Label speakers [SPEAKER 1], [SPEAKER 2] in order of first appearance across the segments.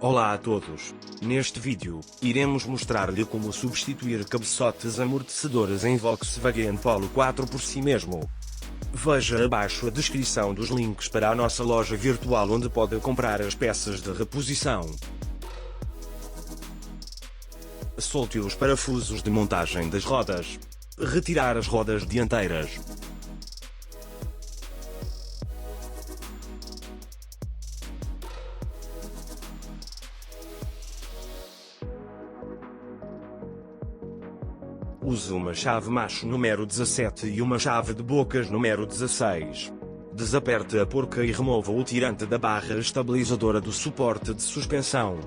[SPEAKER 1] Olá a todos. Neste vídeo, iremos mostrar-lhe como substituir cabeçotes amortecedores em Volkswagen Polo 4 por si mesmo. Veja abaixo a descrição dos links para a nossa loja virtual onde pode comprar as peças de reposição. Solte os parafusos de montagem das rodas. Retirar as rodas dianteiras. Use uma chave macho número 17 e uma chave de bocas número 16. Desaperte a porca e remova o tirante da barra estabilizadora do suporte de suspensão.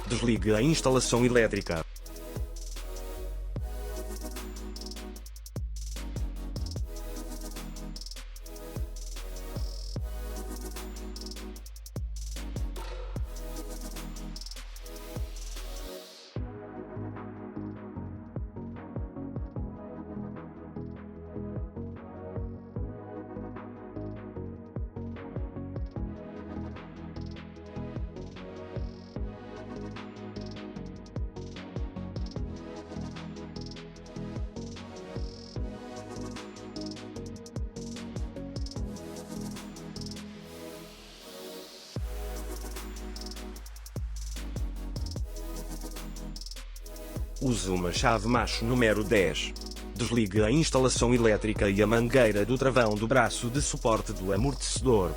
[SPEAKER 1] Desligue a instalação elétrica. Use uma chave macho número 10. Desligue a instalação elétrica e a mangueira do travão do braço de suporte do amortecedor.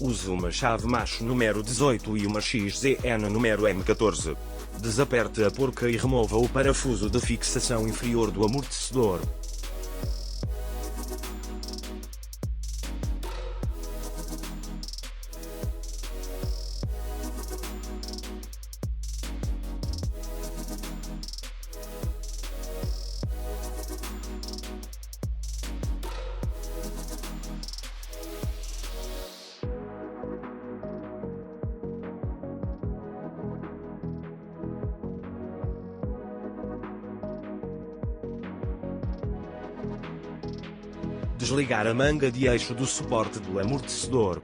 [SPEAKER 1] Use uma chave macho número 18 e uma XZN número M14. Desaperte a porca e remova o parafuso de fixação inferior do amortecedor. Desligar a manga de eixo do suporte do amortecedor.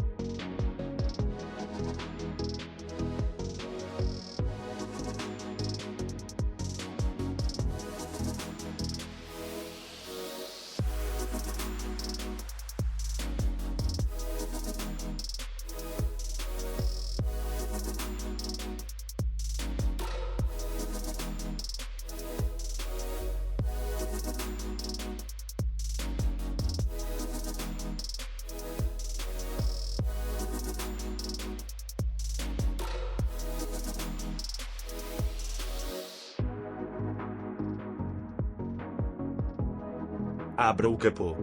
[SPEAKER 1] Abra o capô.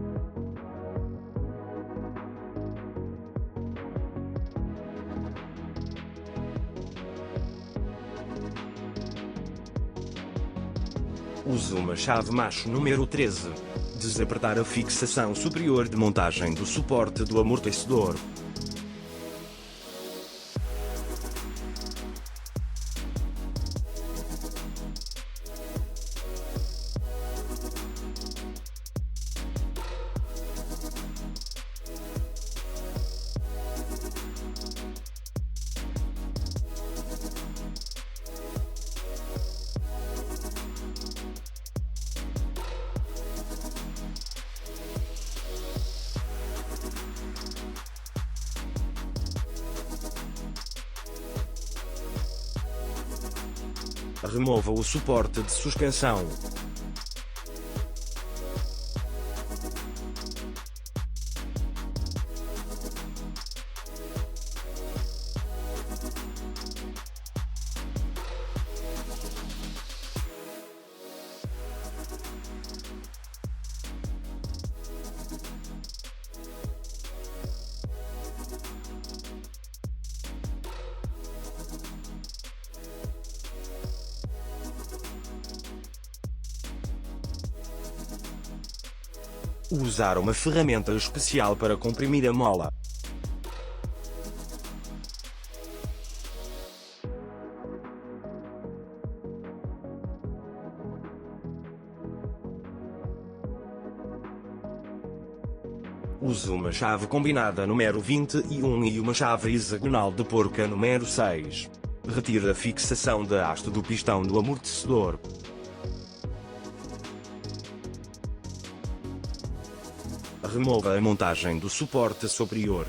[SPEAKER 1] Use uma chave macho número 13. Desapertar a fixação superior de montagem do suporte do amortecedor. Remova o suporte de suspensão. Usar uma ferramenta especial para comprimir a mola. Use uma chave combinada número 21 e uma chave hexagonal de porca número 6. Retire a fixação da haste do pistão do amortecedor. Remova a montagem do suporte superior.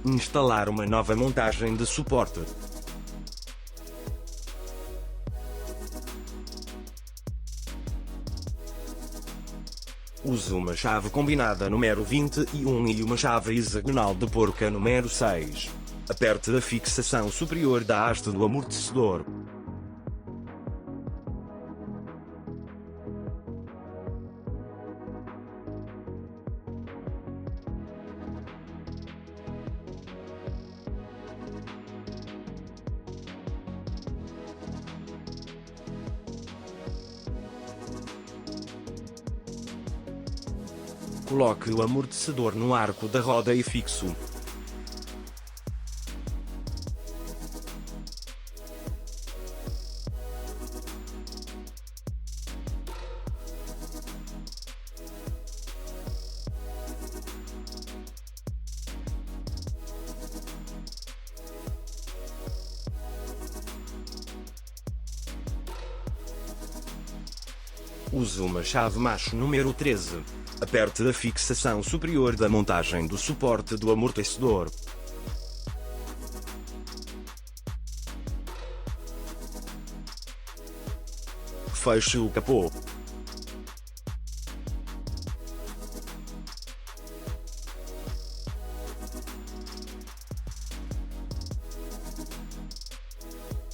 [SPEAKER 1] Instalar uma nova montagem de suporte. Use uma chave combinada número 21 e uma chave hexagonal de porca número 6. Aperte a fixação superior da haste do amortecedor. Coloque o amortecedor no arco da roda e fixo. Use uma chave macho número 13. Aperte a fixação superior da montagem do suporte do amortecedor. Feche o capô.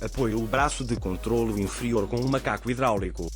[SPEAKER 1] Apoie o braço de controlo inferior com um macaco hidráulico.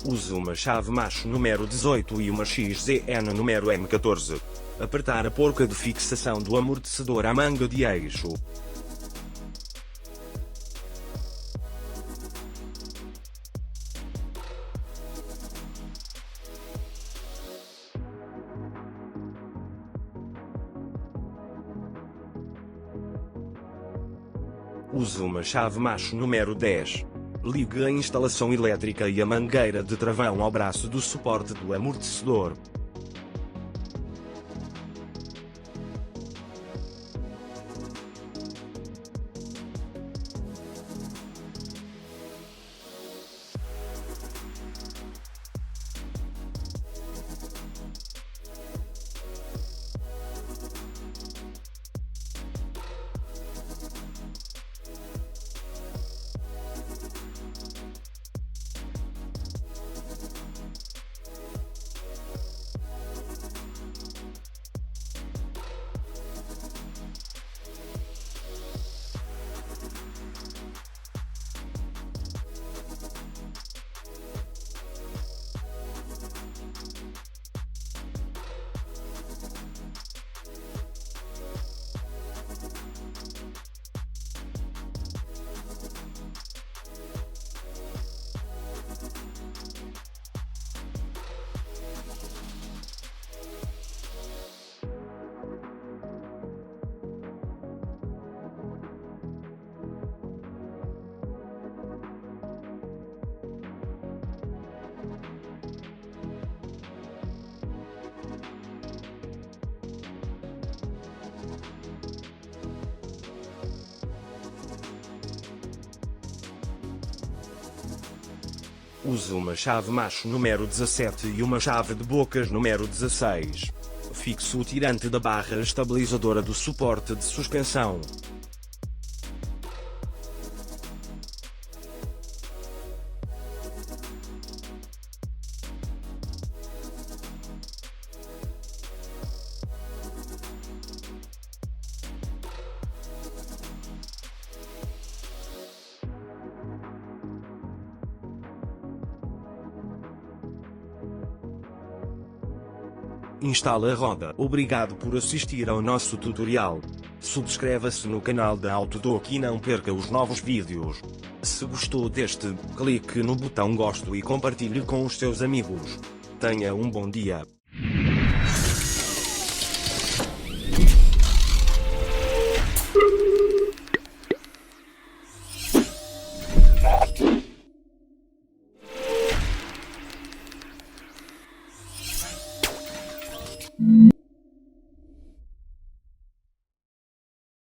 [SPEAKER 1] Use uma chave macho número 18 e uma XZN número M14. Apertar a porca de fixação do amortecedor à manga de eixo. Use uma chave macho número 10. Ligue a instalação elétrica e a mangueira de travão ao braço do suporte do amortecedor. Use uma chave macho número 17 e uma chave de bocas número 16. Fixe o tirante da barra estabilizadora do suporte de suspensão. Instala a roda. Obrigado por assistir ao nosso tutorial. Subscreva-se no canal da Autodoc e não perca os novos vídeos. Se gostou deste, clique no botão gosto e compartilhe com os seus amigos. Tenha um bom dia.